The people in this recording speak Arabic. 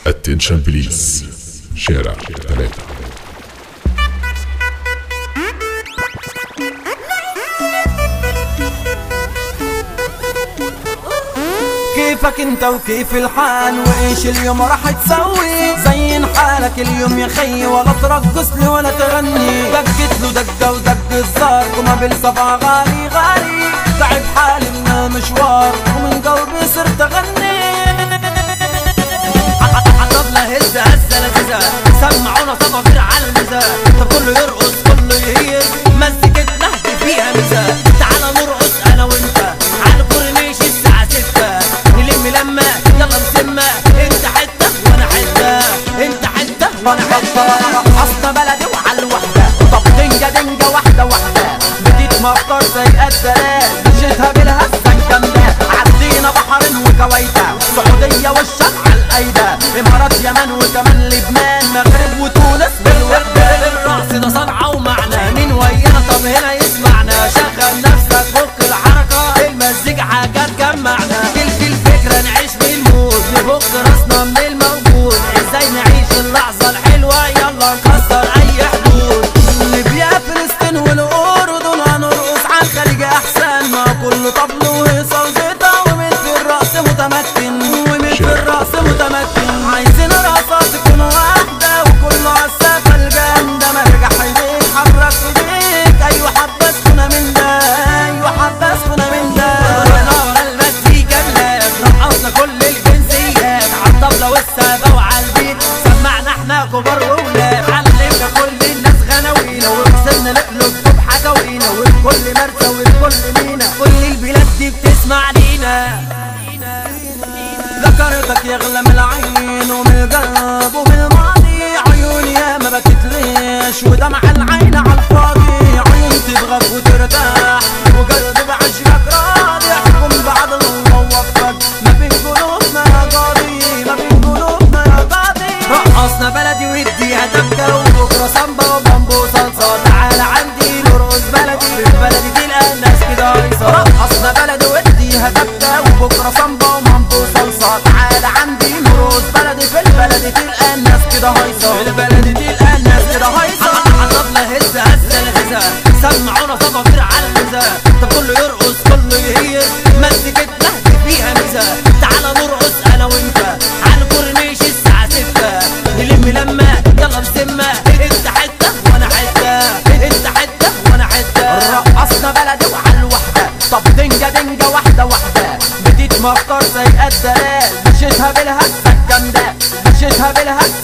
اتنشن بليز شارع 3. كيفك انت وكيف الحال وايش اليوم راح تسوي؟ زين حالك اليوم يا خي، ولا ترقص لي ولا تغني. دقت له دقه ودق الزار وما بالصفا غالي غالي. تعب حالي من المشوار ومن قلبي صرت اغني. عطبنا هز هزه لذيذه، سمعونا صفافير على المزاج. طب كله يرقص كله يهير، مزيكتنا نهدي فيها مزاج. تعالى نرقص انا وانت على الكورنيش الساعه 6. نلم لمه يلا نسمه، انت حته وانا حته، انت حته وانا حته. اصل بلدي وعلى الوحده، طب دنجه دنجه واحده واحده. بديت مفطر زي الدلال، مشيتها بالهزه الجامده. عدينا بحرين وكويتا، سعوديه والشرق على الايده، امارات يمن وكمان لبنان، مغرب وتونس بالوحده. الرقص ده صنعه ومعنى، مين ويانا طب هنا يسمعنا. شغل نفسك فك الحركه، المزيكا حاجه تجمعنا. الفكره نعيش بالمود، نفك راسنا من الموجود. ازاي نعيش اللحظه الحلوه، يلا نكسر اي حدود. ليبيا فلسطين والاردن، هنرقص على الخليج احسن. ما كله طبل وهيصه وزيطه، ومن في الرقص متمكن، ومن في الرقص متمكن. عايزين رقصات تكون واحده وكله عالسقف الجامده. مرجع ايديك حرك ايديك، ايوه حبسكنا من ده، ايوه حبسكنا من ده. رحنا ورا المزيكا بلاد، رقصنا كل الجنسيات. عالطبله والسابه وعلى البيت، سمعنا احنا كبار وولاد. علمنا كل الناس غناوينا، وكسبنا نقلب بحكاوينا. وفي كل مرسى وفي كل مينا، كل البلاد دي بتسمع لينا. ذكرتك يغلى من العين ومن القلب ومن الماضي. عيوني يا ما بكت ليش، ودمع العين عالفاضي. عيون تبغاك وترتاح، وقلب بعشقك راضي. احكم بعد الله ووفقك، ما بين قلوبنا يا قاضي، ما بين قلوبنا يا قاضي. رقصنا بلدي واديها دبكه، وبكره سامبا وبامبو صلصه. تعالى عندي نرقص بلدي، في بلدي تلقى الناس كده هيصه. رقصنا بلدي واديها دبكه، وبكره سامبا وبامبو صلصه. تعالى عندي نرقص بلدي، في البلد تلقى الناس كده هيصه، في البلد تلقى الناس كده هيصه. عطبنا هز هزه لذيذه، سمعونا صفافير على المزاج. طب كله يرقص كله يهير، مزيكتنا نهدي فيها مزاج. تعالى نرقص انا وانت على الكورنيش الساعه 6. نلم لمه يلا نسمه، انت حته وانا حته، انت حته وانا حته. رقصنا بلدي وعلى الوحده، طب دنجه دنجه واحده واحده. بديت مفطر زي الدلال، مشيتها بالهزه الجامده، مشيتها بالهزه